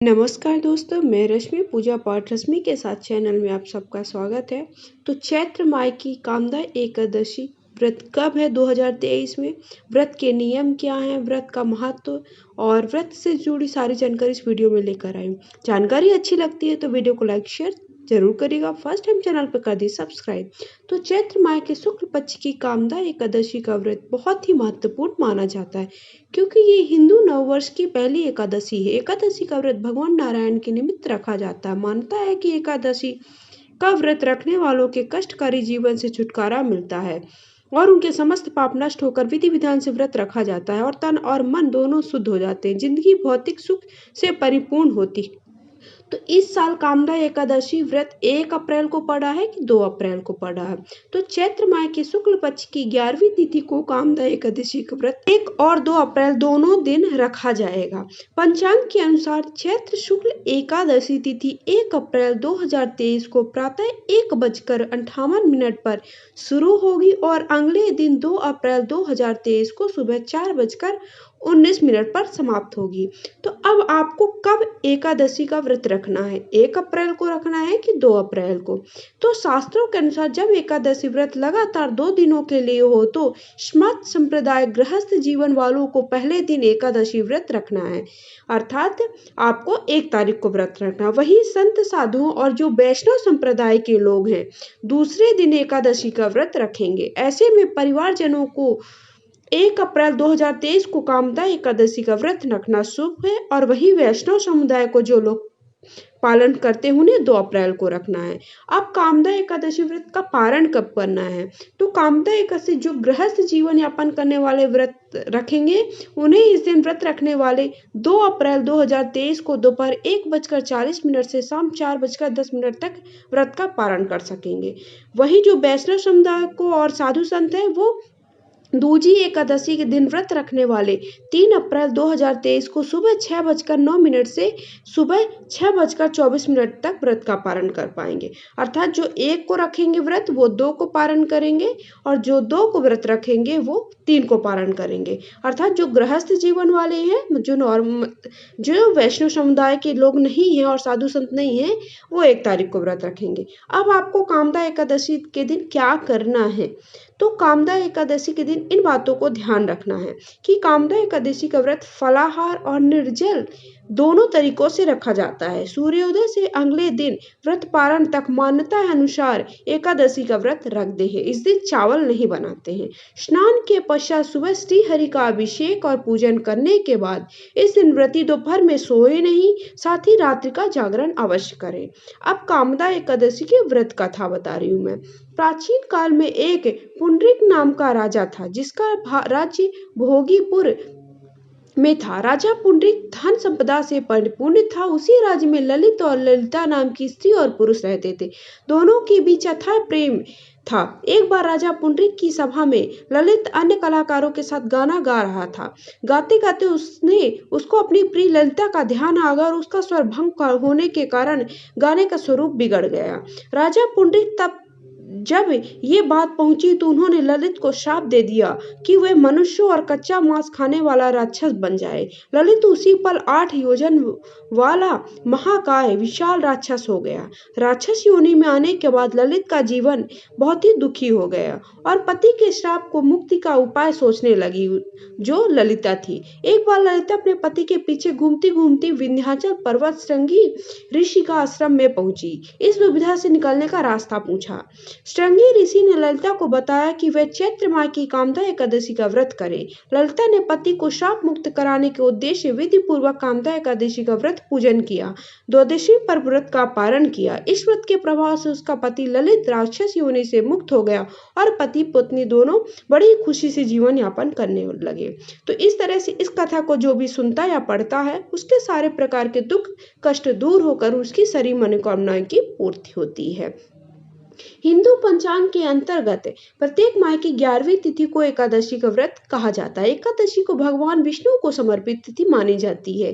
नमस्कार दोस्तों, मैं रश्मि पूजा पाठ रश्मि के साथ चैनल में आप सबका स्वागत है। तो चैत्र माह की कामदा एकादशी व्रत कब है 2023 में, व्रत के नियम क्या हैं, व्रत का महत्व और व्रत से जुड़ी सारी जानकारी इस वीडियो में लेकर आई हूँ। जानकारी अच्छी लगती है तो वीडियो को लाइक शेयर जरूर करिएगा। फर्स्ट टाइम चैनल पर कर दी सब्सक्राइब। तो चैत्र माह के शुक्ल पक्ष की कामदा एकादशी का व्रत बहुत ही महत्वपूर्ण माना जाता है, क्योंकि ये हिंदू नववर्ष की पहली एकादशी है। एकादशी का व्रत भगवान नारायण के निमित्त रखा जाता है। मानता है कि एकादशी का व्रत रखने वालों के कष्टकारी जीवन से छुटकारा मिलता है और उनके समस्त पाप नष्ट होकर विधि विधान से व्रत रखा जाता है और तन और मन दोनों शुद्ध हो जाते हैं। जिंदगी भौतिक सुख से परिपूर्ण होती। तो इस साल कामदा एकादशी व्रत 1 अप्रैल को पड़ा है कि 2 अप्रैल को पड़ा है। तो चैत्र माह के शुक्ल पक्ष की 11वीं तिथि को कामदा एकादशी का व्रत 1 और 2 अप्रैल दोनों दिन रखा जाएगा। पंचांग के अनुसार चैत्र शुक्ल एकादशी तिथि 1 अप्रैल 2023 को प्रातः 1:58 पर शुरू होगी और अगले दिन 2 अप्रैल 2023 को सुबह 4:19 पर समाप्त होगी। तो अब आपको कब एकादशी का व्रत रखना है, 1 अप्रैल को रखना है कि 2 अप्रैल को। तो शास्त्रों के अनुसार जब एकादशी व्रत लगातार 2 दिनों के लिए हो तो स्मत संप्रदाय गृहस्थ जीवन वालों को पहले दिन एकादशी व्रत रखना है, अर्थात आपको 1 तारीख को व्रत रखना। वही संत साधुओं और जो वैष्णव संप्रदाय के लोग हैं दूसरे दिन एकादशी का व्रत रखेंगे। ऐसे में परिवारजनों को 1 अप्रैल 2023 को कामदा एकादशी का व्रत रखना शुभ है और वही वैष्णव समुदाय को जो लोग पालन करते हैं उन्हें 2 अप्रैल को रखना है। अब कामदा एकादशी व्रत का पारण कब करना है, तो कामदा एकादशी जो गृहस्थ जीवन यापन करने वाले व्रत रखेंगे उन्हें इस दिन व्रत रखने वाले 2 अप्रैल 2023 को दोपहर 1:40 से शाम 4:10 तक व्रत का पारण कर सकेंगे। वही जो वैष्णव समुदाय को और साधु संत है वो दूजी एकादशी के दिन व्रत रखने वाले 3 अप्रैल 2023 को सुबह 6:09 से सुबह 6:24 तक व्रत का पारण कर पाएंगे। अर्थात जो 1 को रखेंगे व्रत वो 2 को पारण करेंगे और जो 2 को व्रत रखेंगे वो 3 को पारण करेंगे। अर्थात जो गृहस्थ जीवन वाले हैं, जो वैष्णव समुदाय के लोग नहीं हैं और साधु संत नहीं हैं, वो 1 तारीख को व्रत रखेंगे। अब आपको कामदा एकादशी के दिन क्या करना है, तो कामदा एकादशी के दिन इन बातों को ध्यान रखना है कि कामदा एकादशी का व्रत फलाहार और निर्जल दोनों तरीकों से रखा जाता है। सूर्योदय से अगले दिन व्रत पारण तक मान्यता अनुसार एकादशी का व्रत रखते हैं। इस दिन चावल नहीं बनाते हैं। स्नान के पश्चात सुबह श्री हरि का अभिषेक और पूजन करने के बाद इस दिन व्रती दोपहर में सोए नहीं, साथ ही रात्रि का जागरण अवश्य करें। अब कामदा एकादशी की व्रत कथा बता रही हूँ मैं। प्राचीन काल में एक पुंडरीक नाम का राजा था जिसका राज्य भोगीपुर में था। राजा पुंडरीक धन संपदा से परिपूर्ण था। उसी राज्य में ललित और ललिता नाम की स्त्री और पुरुष रहते थे। दोनों के बीच अथाह प्रेम था। एक बार राजा पुंडरीक की सभा में ललित अन्य कलाकारों के साथ गाना गा रहा था। गाते गाते उसको अपनी प्रिय ललिता का ध्यान आ गया और उसका स्वर भंग होने के कारण गाने का स्वरूप बिगड़ गया। राजा पुंडरीक तब जब ये बात पहुंची तो उन्होंने ललित को शाप दे दिया कि वह मनुष्य और कच्चा मांस खाने वाला राक्षस बन जाए। ललित उसी पल 8 योजन वाला महाकाय विशाल राक्षस हो गया। राक्षस योनि में आने के बाद ललित का जीवन बहुत ही दुखी हो गया और पति के श्राप को मुक्ति का उपाय सोचने लगी, जो ललिता थी। एक बार ललिता अपने पति के पीछे घूमती घूमती विंध्याचल पर्वत श्रृंगी ऋषि का आश्रम में पहुंची। इस दुविधा से निकलने का रास्ता पूछा। श्रृंगी ऋषि ने ललिता को बताया कि वह चैत्र माह की कामदा एकादशी का व्रत करे। ललिता ने पति को शाप मुक्त कराने के उद्देश्य विधि पूर्वक कामदा एकादशी का व्रत पूजन किया। द्वादशी पर व्रत का पारण किया। इस व्रत के प्रभाव से उसका पति ललित राक्षस योनि से मुक्त हो गया और पति पत्नी दोनों बड़ी खुशी से जीवन यापन करने लगे। तो इस तरह से इस कथा को जो भी सुनता या पढ़ता है उसके सारे प्रकार के दुख कष्ट दूर होकर उसकी सारी मनोकामनाएं की पूर्ति होती है। हिंदू पंचांग के अंतर्गत प्रत्येक माह की 11वीं तिथि को एकादशी का व्रत कहा जाता है। एकादशी को भगवान विष्णु को समर्पित तिथि मानी जाती है।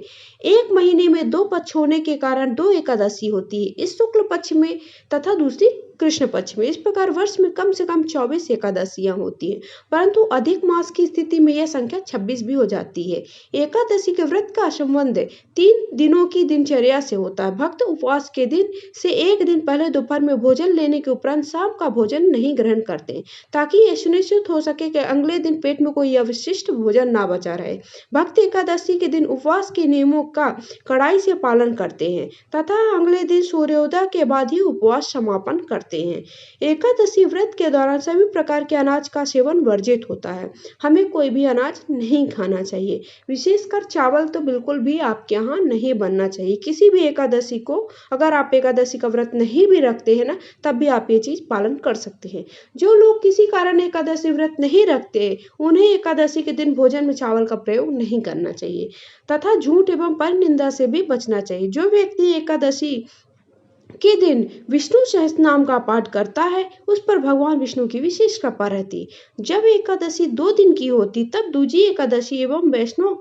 एक महीने में 2 पक्ष होने के कारण 2 एकादशी होती है, इस शुक्ल पक्ष में तथा दूसरी कृष्ण पक्ष में। इस प्रकार वर्ष में कम से कम 24 एकादशियां होती हैं, परंतु अधिक मास की स्थिति में यह संख्या 26 भी हो जाती है। एकादशी के व्रत का संबंध 3 दिनों की दिनचर्या से होता है। भक्त उपवास के दिन से एक दिन पहले दोपहर में भोजन लेने के उपरांत शाम का भोजन नहीं ग्रहण करते, ताकि यह सुनिश्चित हो सके कि अगले दिन पेट में कोई अवशिष्ट भोजन ना बचा रहे। भक्त एकादशी के दिन उपवास के नियमों का कड़ाई से पालन करते हैं तथा अगले दिन सूर्योदय के बाद ही उपवास समापन करते हैं। एकादशी व्रत के दौरान सभी प्रकार के अनाज का सेवन वर्जित होता है। हमें कोई भी अनाज नहीं खाना चाहिए, विशेषकर चावल तो बिल्कुल भी आपके यहाँ नहीं बनना चाहिए। किसी भी एकादशी को अगर आप एकादशी का व्रत नहीं भी रखते हैं ना, तब भी आप ये चीज पालन कर सकते हैं। जो लोग किसी कारण एकादशी व्रत नहीं रखते, उन्हें एकादशी के दिन भोजन में चावल का प्रयोग नहीं करना चाहिए तथा झूठ एवं पर निंदा से भी बचना चाहिए। जो व्यक्ति एकादशी के दिन विष्णु सहस्त्र नाम का पाठ करता है, उस पर भगवान विष्णु की विशेष कृपा रहती। जब एकादशी 2 दिन की होती, तब दूजी एकादशी एवं वैष्णव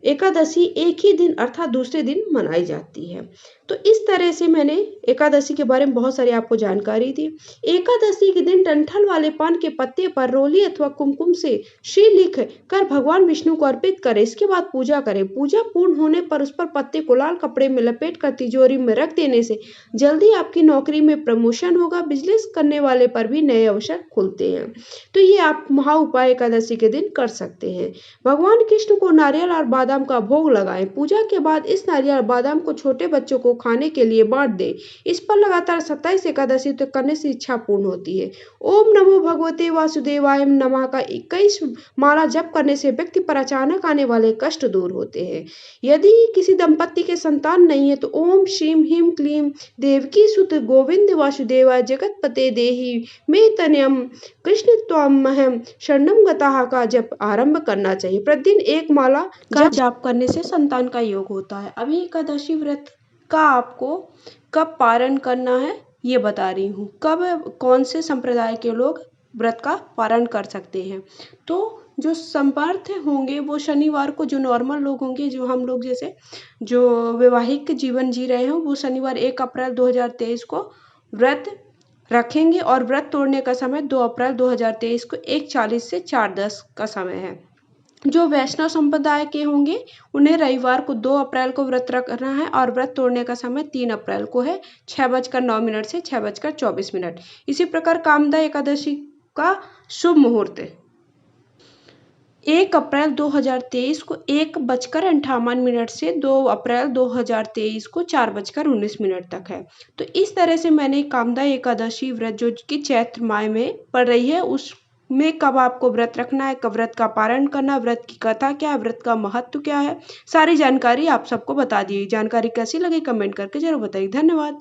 एकादशी एक ही दिन अर्थात दूसरे दिन मनाई जाती है। तो इस तरह से मैंने एकादशी के बारे में बहुत सारी आपको जानकारी दी। एकादशी के दिन डंठल वाले पान के पत्ते पर रोली अथवा कुमकुम से श्री लिख कर भगवान विष्णु को अर्पित करें। इसके बाद पूजा करें। पूजा पूर्ण होने पर उस पर पत्ते को लाल कपड़े में लपेट कर तिजोरी में रख देने से जल्दी आपकी नौकरी में प्रमोशन होगा। बिजनेस करने वाले पर भी नए अवसर खुलते हैं। तो ये आप महा उपाय एकादशी के दिन कर सकते हैं। भगवान कृष्ण को नारियल और बादाम का भोग लगाएं। पूजा के बाद इस नारियल और बादाम को छोटे बच्चों को खाने के लिए बांट दें। इस पर लगातार 27 एकादशी तक करने से इच्छा पूर्ण होती है। ओम नमो भगवते वासुदेवाय नमः का 21 माला जप करने से व्यक्ति पर अचानक आने वाले कष्ट दूर होते हैं। यदि किसी दंपति के संतान नहीं है तो ओम श्रीम ह्रीम क्लीम देवकी सुत गोविंद वासुदेवाय जगतपते देहि मे तनयम कृष्ण त्वामहम शरणम गताः का जप आरंभ करना चाहिए। प्रतिदिन एक माला का जाप करने से संतान का योग होता है। अभी एकादशी व्रत का आपको कब पारण करना है ये बता रही हूँ। कब कौन से संप्रदाय के लोग व्रत का पारण कर सकते हैं। तो जो समर्थ होंगे वो शनिवार को, जो नॉर्मल लोग होंगे, जो हम लोग जैसे जो वैवाहिक जीवन जी रहे हो, वो शनिवार 1 अप्रैल 2023 को व्रत रखेंगे और व्रत तोड़ने का समय 2 अप्रैल 2023 को 1:40 से 4:10 का समय है। जो वैष्णव संप्रदाय के होंगे उन्हें रविवार को 2 अप्रैल को व्रत रखना है और व्रत तोड़ने का समय 3 अप्रैल को है 6:09 से 6:24। इसी प्रकार कामदा एकादशी का शुभ मुहूर्त 1 अप्रैल 2023 को 1:58 से 2 अप्रैल 2023 को 4:19 तक है। तो इस तरह से मैंने कामदा एकादशी व्रत जो कि चैत्र माह में पड़ रही है उसमें कब आपको व्रत रखना है, कब व्रत का पारण करना, व्रत की कथा क्या है, व्रत का महत्व क्या है, सारी जानकारी आप सबको बता दी। जानकारी कैसी लगी कमेंट करके जरूर बताइए। धन्यवाद।